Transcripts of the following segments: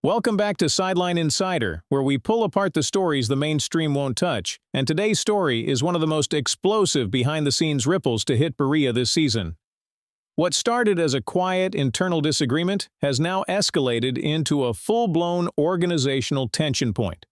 Welcome back to Sideline Insider, where we pull apart the stories the mainstream won't touch, and today's story is one of the most explosive behind-the-scenes ripples to hit Berea this season. What started as a quiet internal disagreement has now escalated into a full-blown organizational tension point.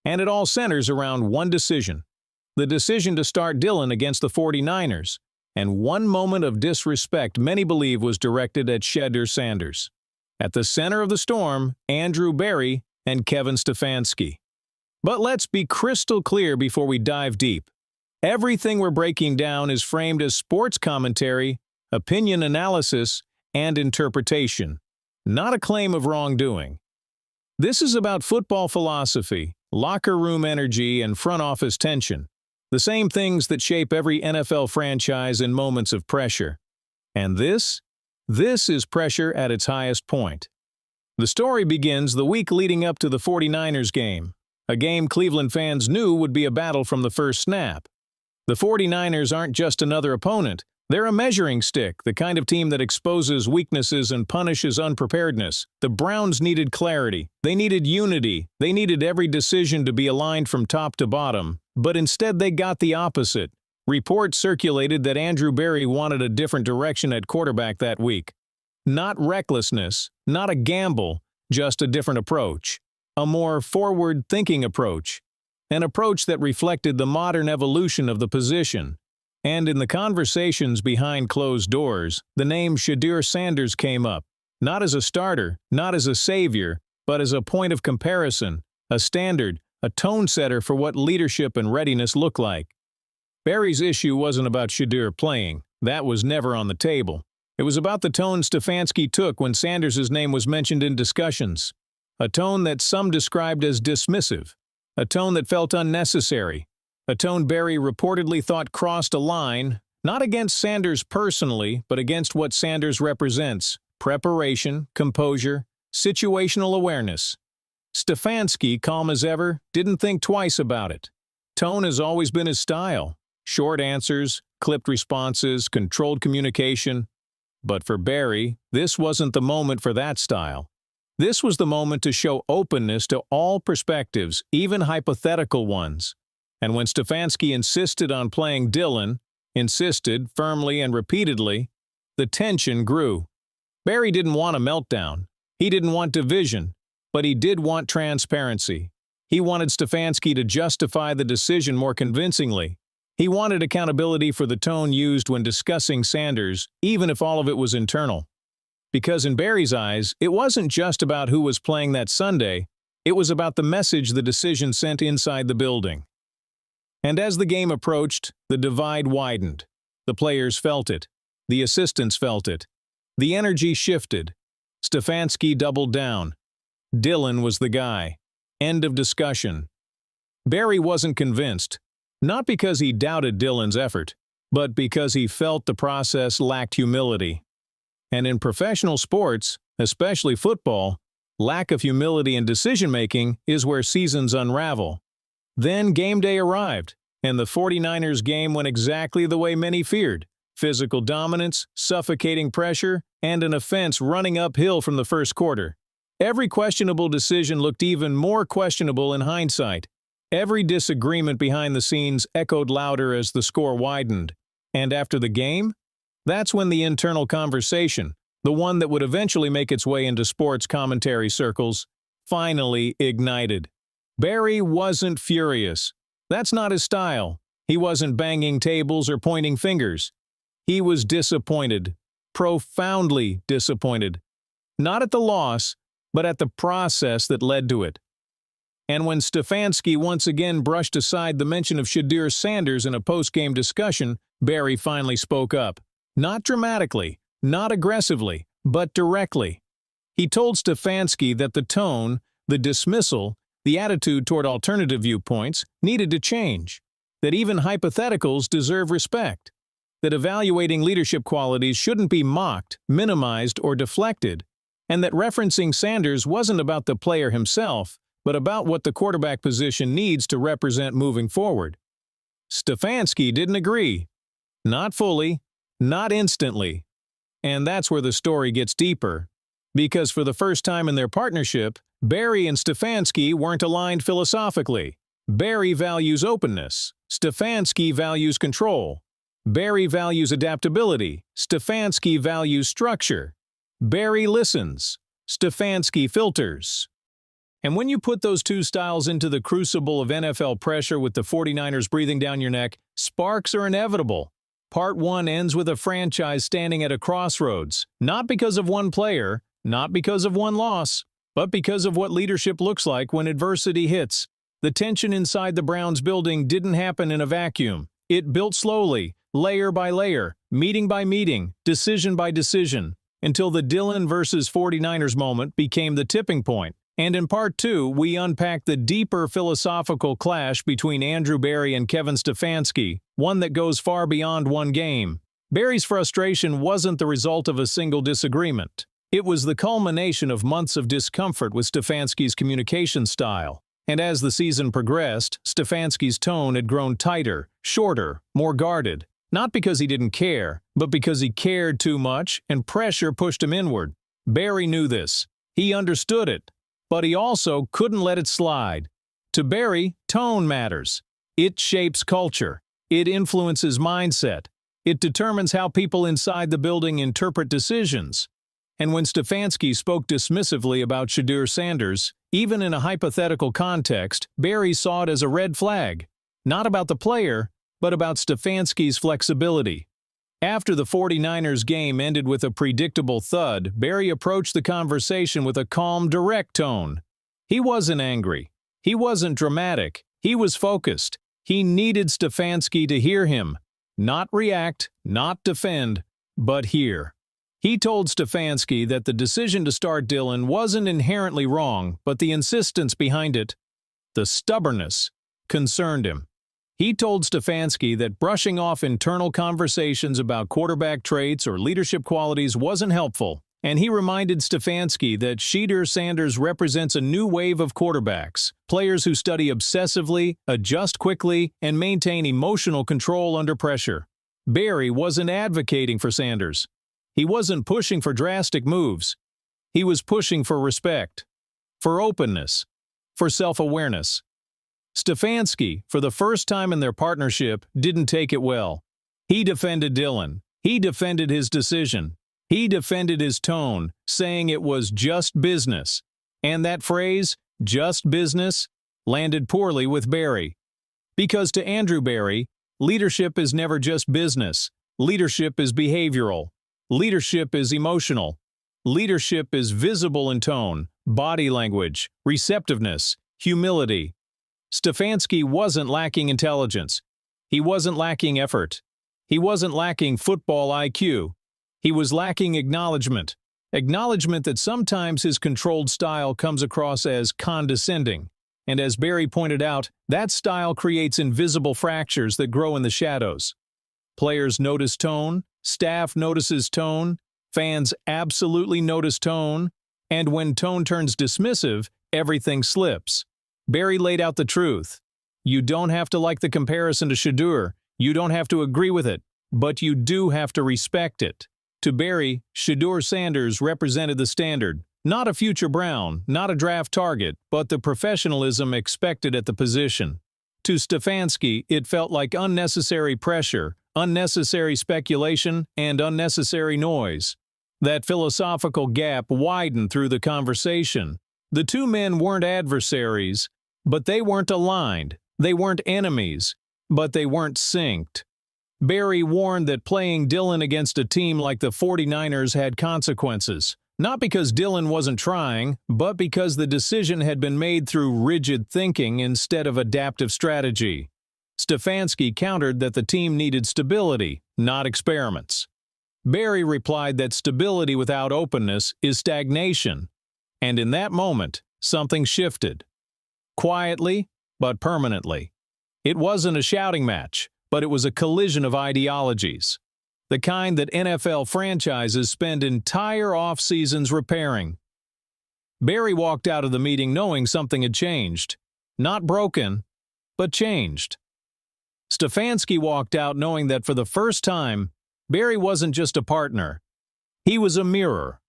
And it all centers around one decision: the decision to start Dillon against the 49ers, and one moment of disrespect many believe was directed at Shedeur Sanders. At the center of the storm, Andrew Berry and Kevin Stefanski. But let's be crystal clear before we dive deep. Everything we're breaking down is framed as sports commentary, opinion analysis, and interpretation, not a claim of wrongdoing. This is about football philosophy, locker room energy, and front office tension, the same things that shape every NFL franchise in moments of pressure. And this is pressure at its highest point. The story begins the week leading up to the 49ers game, a game Cleveland fans knew would be a battle from the first snap. The 49ers aren't just another opponent, they're a measuring stick, the kind of team that exposes weaknesses and punishes unpreparedness. The Browns needed clarity, they needed unity, they needed every decision to be aligned from top to bottom, but instead they got the opposite. Reports circulated that Andrew Berry wanted a different direction at quarterback that week. Not recklessness, not a gamble, just a different approach. A more forward-thinking approach. An approach that reflected the modern evolution of the position. And in the conversations behind closed doors, the name Shedeur Sanders came up. Not as a starter, not as a savior, but as a point of comparison, a standard, a tone setter for what leadership and readiness look like. Berry's issue wasn't about Shedeur playing. That was never on the table. It was about the tone Stefanski took when Sanders' name was mentioned in discussions. A tone that some described as dismissive. A tone that felt unnecessary. A tone Berry reportedly thought crossed a line, not against Sanders personally, but against what Sanders represents: preparation, composure, situational awareness. Stefanski, calm as ever, didn't think twice about it. Tone has always been his style. Short answers, clipped responses, controlled communication. But for Berry, this wasn't the moment for that style. This was the moment to show openness to all perspectives, even hypothetical ones. And when Stefanski insisted on playing Dillon, insisted firmly and repeatedly, the tension grew. Berry didn't want a meltdown. He didn't want division, but he did want transparency. He wanted Stefanski to justify the decision more convincingly. He wanted accountability for the tone used when discussing Sanders, even if all of it was internal. Because in Berry's eyes, it wasn't just about who was playing that Sunday, it was about the message the decision sent inside the building. And as the game approached, the divide widened. The players felt it. The assistants felt it. The energy shifted. Stefanski doubled down. Dillon was the guy. End of discussion. Berry wasn't convinced. Not because he doubted Dillon's effort, but because he felt the process lacked humility. And in professional sports, especially football, lack of humility in decision-making is where seasons unravel. Then game day arrived, and the 49ers game went exactly the way many feared: physical dominance, suffocating pressure, and an offense running uphill from the first quarter. Every questionable decision looked even more questionable in hindsight. Every disagreement behind the scenes echoed louder as the score widened. And after the game? That's when the internal conversation, the one that would eventually make its way into sports commentary circles, finally ignited. Berry wasn't furious. That's not his style. He wasn't banging tables or pointing fingers. He was disappointed, profoundly disappointed. Not at the loss, but at the process that led to it. And when Stefanski once again brushed aside the mention of Shedeur Sanders in a post-game discussion, Berry finally spoke up. Not dramatically, not aggressively, but directly. He told Stefanski that the tone, the dismissal, the attitude toward alternative viewpoints needed to change. That even hypotheticals deserve respect. That evaluating leadership qualities shouldn't be mocked, minimized, or deflected. And that referencing Sanders wasn't about the player himself, but about what the quarterback position needs to represent moving forward. Stefanski didn't agree. Not fully, not instantly. And that's where the story gets deeper. Because for the first time in their partnership, Barry and Stefanski weren't aligned philosophically. Barry values openness. Stefanski values control. Barry values adaptability. Stefanski values structure. Barry listens. Stefanski filters. And when you put those two styles into the crucible of NFL pressure with the 49ers breathing down your neck, sparks are inevitable. Part 1 ends with a franchise standing at a crossroads, not because of one player, not because of one loss, but because of what leadership looks like when adversity hits. The tension inside the Browns building didn't happen in a vacuum. It built slowly, layer by layer, meeting by meeting, decision by decision, until the Dylan versus 49ers moment became the tipping point. And in Part 2, we unpack the deeper philosophical clash between Andrew Barry and Kevin Stefanski, one that goes far beyond one game. Barry's frustration wasn't the result of a single disagreement. It was the culmination of months of discomfort with Stefanski's communication style. And as the season progressed, Stefanski's tone had grown tighter, shorter, more guarded. Not because he didn't care, but because he cared too much and pressure pushed him inward. Barry knew this. He understood it. But he also couldn't let it slide. To Barry, tone matters. It shapes culture. It influences mindset. It determines how people inside the building interpret decisions. And when Stefanski spoke dismissively about Shedeur Sanders, even in a hypothetical context, Barry saw it as a red flag. Not about the player, but about Stefanski's flexibility. After the 49ers game ended with a predictable thud, Barry approached the conversation with a calm, direct tone. He wasn't angry. He wasn't dramatic. He was focused. He needed Stefanski to hear him. Not react, not defend, but hear. He told Stefanski that the decision to start Dylan wasn't inherently wrong, but the insistence behind it, the stubbornness, concerned him. He told Stefanski that brushing off internal conversations about quarterback traits or leadership qualities wasn't helpful, and he reminded Stefanski that Shedeur Sanders represents a new wave of quarterbacks, players who study obsessively, adjust quickly, and maintain emotional control under pressure. Barry wasn't advocating for Sanders. He wasn't pushing for drastic moves. He was pushing for respect, for openness, for self-awareness. Stefanski, for the first time in their partnership, didn't take it well. He defended Dylan. He defended his decision. He defended his tone, saying it was just business. And that phrase, just business, landed poorly with Barry. Because to Andrew Barry, leadership is never just business. Leadership is behavioral. Leadership is emotional. Leadership is visible in tone, body language, receptiveness, humility. Stefanski wasn't lacking intelligence. He wasn't lacking effort. He wasn't lacking football IQ. He was lacking acknowledgement. Acknowledgement that sometimes his controlled style comes across as condescending. And as Barry pointed out, that style creates invisible fractures that grow in the shadows. Players notice tone, staff notices tone, fans absolutely notice tone, and when tone turns dismissive, everything slips. Barry laid out the truth. You don't have to like the comparison to Shedeur. You don't have to agree with it, but you do have to respect it. To Barry, Shedeur Sanders represented the standard. Not a future Brown, not a draft target, but the professionalism expected at the position. To Stefanski, it felt like unnecessary pressure, unnecessary speculation, and unnecessary noise. That philosophical gap widened through the conversation. The two men weren't adversaries, but they weren't aligned. They weren't enemies, but they weren't synced. Barry warned that playing Dylan against a team like the 49ers had consequences. Not because Dylan wasn't trying, but because the decision had been made through rigid thinking instead of adaptive strategy. Stefanski countered that the team needed stability, not experiments. Barry replied that stability without openness is stagnation. And in that moment, something shifted. Quietly, but permanently. It wasn't a shouting match, but it was a collision of ideologies. The kind that NFL franchises spend entire off-seasons repairing. Barry walked out of the meeting knowing something had changed. Not broken, but changed. Stefanski walked out knowing that for the first time, Barry wasn't just a partner. He was a mirror.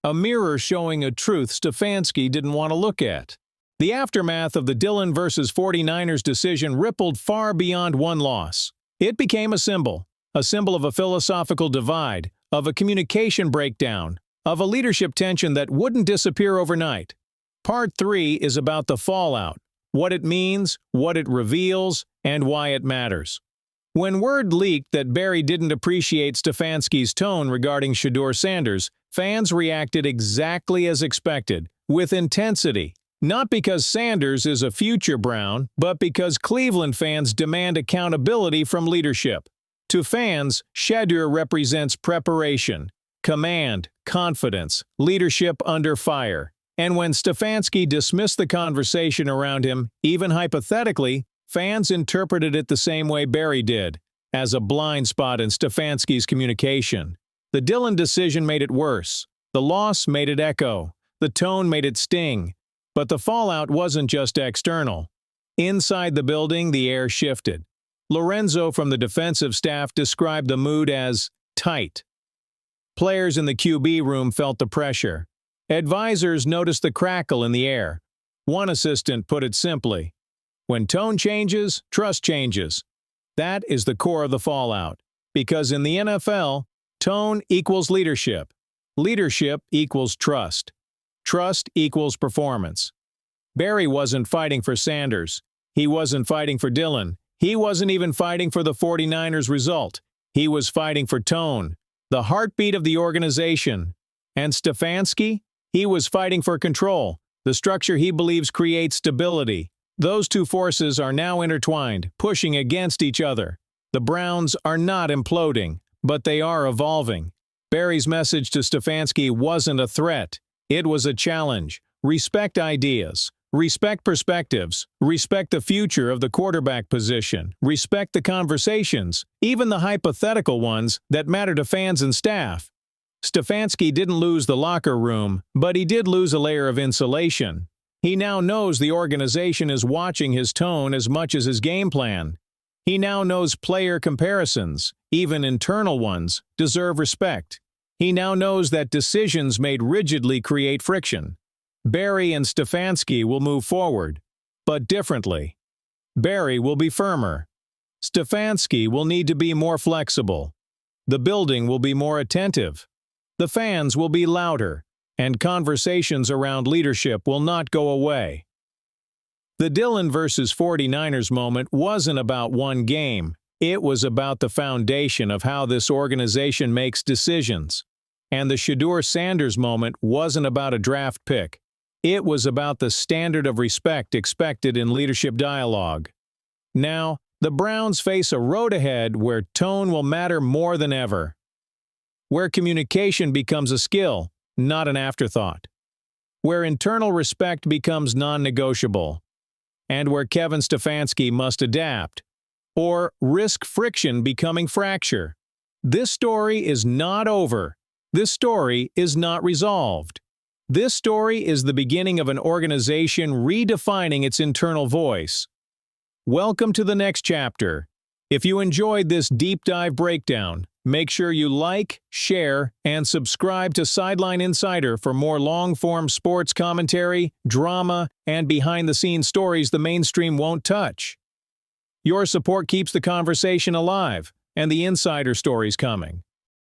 a mirror showing a truth Stefanski didn't want to look at. The aftermath of the Dillon vs. 49ers decision rippled far beyond one loss. It became a symbol of a philosophical divide, of a communication breakdown, of a leadership tension that wouldn't disappear overnight. Part 3 is about the fallout, what it means, what it reveals, and why it matters. When word leaked that Barry didn't appreciate Stefanski's tone regarding Shedeur Sanders, fans reacted exactly as expected, with intensity. Not because Sanders is a future Brown, but because Cleveland fans demand accountability from leadership. To fans, Shedeur represents preparation, command, confidence, leadership under fire. And when Stefanski dismissed the conversation around him, even hypothetically, fans interpreted it the same way Barry did, as a blind spot in Stefanski's communication. The Dillon decision made it worse. The loss made it echo. The tone made it sting. But the fallout wasn't just external. Inside the building, the air shifted. Lorenzo from the defensive staff described the mood as tight. Players in the QB room felt the pressure. Advisors noticed the crackle in the air. One assistant put it simply, "When tone changes, trust changes." That is the core of the fallout. Because in the NFL, tone equals leadership. Leadership equals trust. Trust equals performance. Barry wasn't fighting for Sanders. He wasn't fighting for Dillon. He wasn't even fighting for the 49ers result. He was fighting for tone, the heartbeat of the organization. And Stefanski? He was fighting for control, the structure he believes creates stability. Those two forces are now intertwined, pushing against each other. The Browns are not imploding, but they are evolving. Barry's message to Stefanski wasn't a threat. It was a challenge. Respect ideas. Respect perspectives. Respect the future of the quarterback position. Respect the conversations, even the hypothetical ones, that matter to fans and staff. Stefanski didn't lose the locker room, but he did lose a layer of insulation. He now knows the organization is watching his tone as much as his game plan. He now knows player comparisons, even internal ones, deserve respect. He now knows that decisions made rigidly create friction. Barry and Stefanski will move forward, but differently. Barry will be firmer. Stefanski will need to be more flexible. The building will be more attentive. The fans will be louder, and conversations around leadership will not go away. The Dillon vs. 49ers moment wasn't about one game. It was about the foundation of how this organization makes decisions. And the Shedeur Sanders moment wasn't about a draft pick. It was about the standard of respect expected in leadership dialogue. Now, the Browns face a road ahead where tone will matter more than ever. Where communication becomes a skill, not an afterthought. Where internal respect becomes non-negotiable. And where Kevin Stefanski must adapt, or risk friction becoming fracture. This story is not over. This story is not resolved. This story is the beginning of an organization redefining its internal voice. Welcome to the next chapter. If you enjoyed this deep dive breakdown, make sure you like, share, and subscribe to Sideline Insider for more long-form sports commentary, drama, and behind-the-scenes stories the mainstream won't touch. Your support keeps the conversation alive, and the insider stories coming.